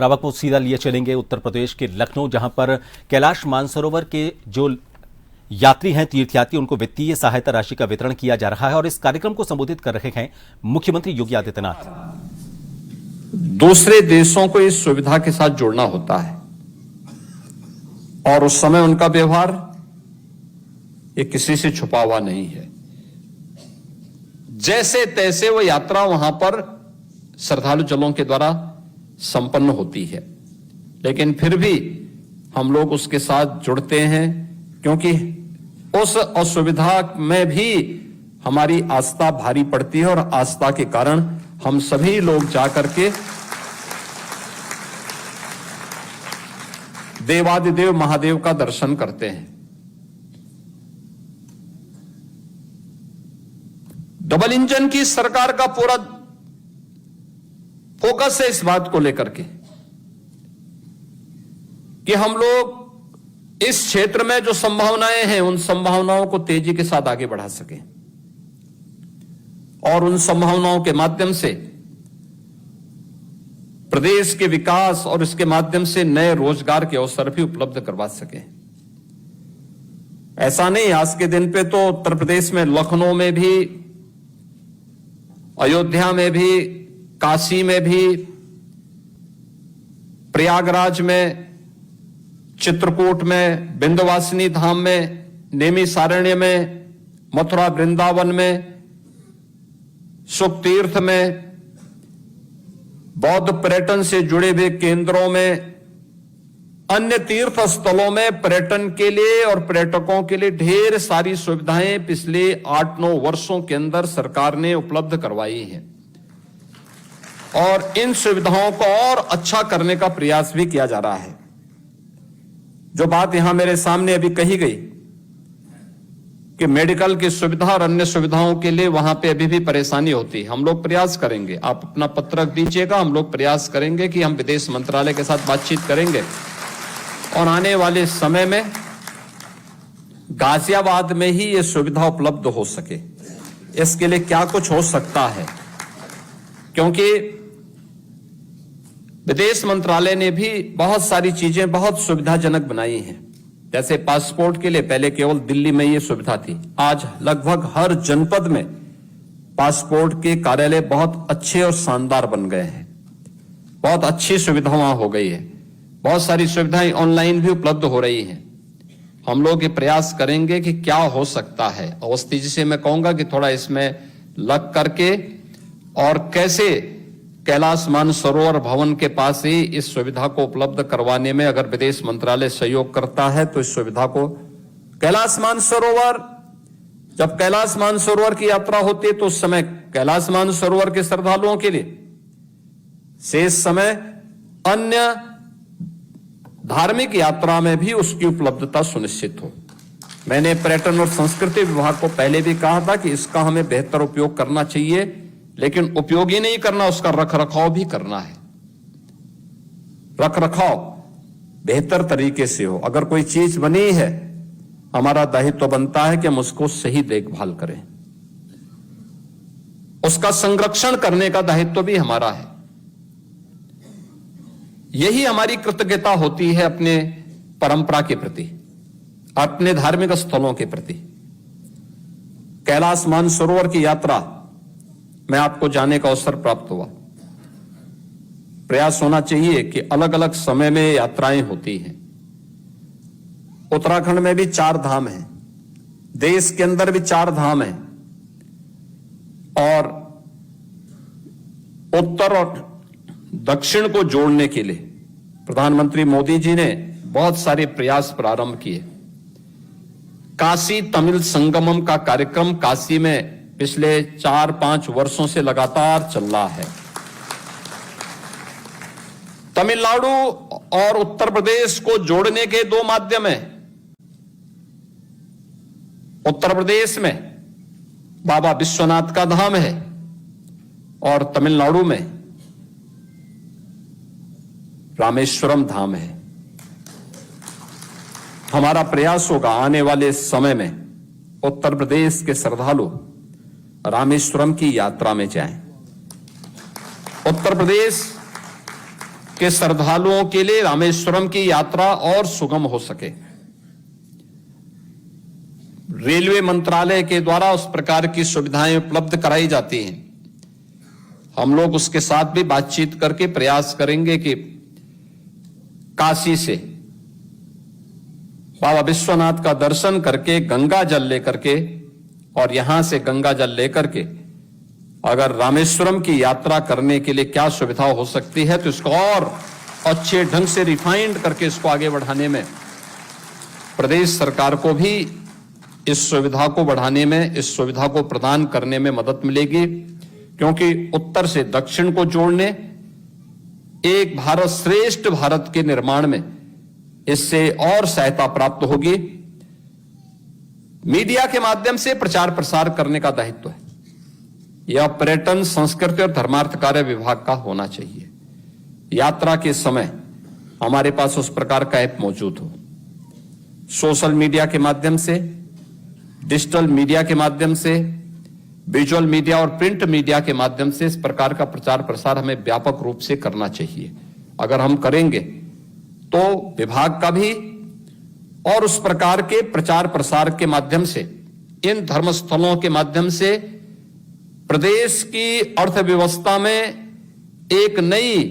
और अब आपको सीधा लिए चलेंगे उत्तर प्रदेश के लखनऊ, जहां पर कैलाश मानसरोवर के जो यात्री हैं, तीर्थयात्री, उनको वित्तीय सहायता राशि का वितरण किया जा रहा है। और इस कार्यक्रम को संबोधित कर रहे हैं मुख्यमंत्री योगी आदित्यनाथ। दूसरे देशों को इस सुविधा के साथ जुड़ना होता है और उस समय उनका व्यवहार ये किसी से छुपा हुआ नहीं है। जैसे तैसे वो यात्रा वहां पर श्रद्धालु जलों के द्वारा संपन्न होती है, लेकिन फिर भी हम लोग उसके साथ जुड़ते हैं, क्योंकि उस असुविधा में भी हमारी आस्था भारी पड़ती है और आस्था के कारण हम सभी लोग जाकर के देवादिदेव महादेव का दर्शन करते हैं। डबल इंजन की सरकार का पूरा फोकस है इस बात को लेकर के कि हम लोग इस क्षेत्र में जो संभावनाएं हैं उन संभावनाओं को तेजी के साथ आगे बढ़ा सकें और उन संभावनाओं के माध्यम से प्रदेश के विकास और इसके माध्यम से नए रोजगार के अवसर भी उपलब्ध करवा सकें। ऐसा नहीं, आज के दिन पे तो उत्तर प्रदेश में लखनऊ में भी, अयोध्या में भी, काशी में भी, प्रयागराज में, चित्रकूट में, विंध्यवासिनी धाम में, नेमिषारण्य में, मथुरा वृंदावन में, सुखतीर्थ में, बौद्ध पर्यटन से जुड़े हुए केंद्रों में, अन्य तीर्थ स्थलों में पर्यटन के लिए और पर्यटकों के लिए ढेर सारी सुविधाएं पिछले 8-9 वर्षों के अंदर सरकार ने उपलब्ध करवाई हैं और इन सुविधाओं को और अच्छा करने का प्रयास भी किया जा रहा है। जो बात यहां मेरे सामने अभी कही गई कि मेडिकल की सुविधा और अन्य सुविधाओं के लिए वहां पे अभी भी परेशानी होती है, हम लोग प्रयास करेंगे। आप अपना पत्र रख दीजिएगा, हम लोग प्रयास करेंगे कि हम विदेश मंत्रालय के साथ बातचीत करेंगे और आने वाले समय में गाजियाबाद में ही ये सुविधा उपलब्ध हो सके। इसके लिए क्या कुछ हो सकता है, क्योंकि विदेश मंत्रालय ने भी बहुत सारी चीजें बहुत सुविधाजनक बनाई हैं। जैसे पासपोर्ट के लिए पहले केवल दिल्ली में ये सुविधा थी, आज लगभग हर जनपद में पासपोर्ट के कार्यालय बहुत अच्छे और शानदार बन गए हैं। बहुत अच्छी सुविधा वहां हो गई है, बहुत सारी सुविधाएं ऑनलाइन भी उपलब्ध हो रही हैं। हम लोग ये प्रयास करेंगे कि क्या हो सकता है। अवस्थी जी से मैं कहूंगा कि थोड़ा इसमें लग करके और कैसे कैलाश मानसरोवर भवन के पास ही इस सुविधा को उपलब्ध करवाने में अगर विदेश मंत्रालय सहयोग करता है तो इस सुविधा को कैलाश मानसरोवर, जब कैलाश मानसरोवर की यात्रा होती है तो उस समय कैलाश मानसरोवर के श्रद्धालुओं के लिए, शेष समय अन्य धार्मिक यात्रा में भी उसकी उपलब्धता सुनिश्चित हो। मैंने पर्यटन और संस्कृति विभाग को पहले भी कहा था कि इसका हमें बेहतर उपयोग करना चाहिए, लेकिन उपयोग ही नहीं करना, उसका रखरखाव भी करना है। रखरखाव बेहतर तरीके से हो। अगर कोई चीज बनी है, हमारा दायित्व बनता है कि हम उसको सही देखभाल करें, उसका संरक्षण करने का दायित्व भी हमारा है। यही हमारी कृतज्ञता होती है अपने परंपरा के प्रति, अपने धार्मिक स्थलों के प्रति। कैलाश मानसरोवर की यात्रा में आपको जाने का अवसर प्राप्त हुआ। प्रयास होना चाहिए कि अलग अलग समय में यात्राएं होती हैं। उत्तराखंड में भी 4 धाम हैं, देश के अंदर भी 4 धाम हैं और उत्तर और दक्षिण को जोड़ने के लिए प्रधानमंत्री मोदी जी ने बहुत सारे प्रयास प्रारंभ किए। काशी तमिल संगमम का कार्यक्रम काशी में पिछले 4-5 वर्षों से लगातार चल रहा है। तमिलनाडु और उत्तर प्रदेश को जोड़ने के 2 माध्यम हैं। उत्तर प्रदेश में बाबा विश्वनाथ का धाम है और तमिलनाडु में रामेश्वरम धाम है। हमारा प्रयास होगा आने वाले समय में उत्तर प्रदेश के श्रद्धालु रामेश्वरम की यात्रा में जाएं। उत्तर प्रदेश कि श्रद्धालुओं के लिए रामेश्वरम की यात्रा और सुगम हो सके। रेलवे मंत्रालय के द्वारा उस प्रकार की सुविधाएं उपलब्ध कराई जाती हैं। हम लोग उसके साथ भी बातचीत करके प्रयास करेंगे कि काशी से बाबा विश्वनाथ का दर्शन करके गंगा जल लेकर के और यहां से गंगा जल लेकर के अगर रामेश्वरम की यात्रा करने के लिए क्या सुविधा हो सकती है, तो इसको और अच्छे ढंग से रिफाइंड करके इसको आगे बढ़ाने में प्रदेश सरकार को भी इस सुविधा को बढ़ाने में, इस सुविधा को प्रदान करने में मदद मिलेगी। क्योंकि उत्तर से दक्षिण को जोड़ने, एक भारत श्रेष्ठ भारत के निर्माण में इससे और सहायता प्राप्त होगी। मीडिया के माध्यम से प्रचार प्रसार करने का दायित्व है, यह पर्यटन, संस्कृति और धर्मार्थ कार्य विभाग का होना चाहिए। यात्रा के समय हमारे पास उस प्रकार का ऐप मौजूद हो, सोशल मीडिया के माध्यम से, डिजिटल मीडिया के माध्यम से, विजुअल मीडिया और प्रिंट मीडिया के माध्यम से इस प्रकार का प्रचार प्रसार हमें व्यापक रूप से करना चाहिए। अगर हम करेंगे तो विभाग का भी और उस प्रकार के प्रचार प्रसार के माध्यम से, इन धर्मस्थलों के माध्यम से प्रदेश की अर्थव्यवस्था में एक नई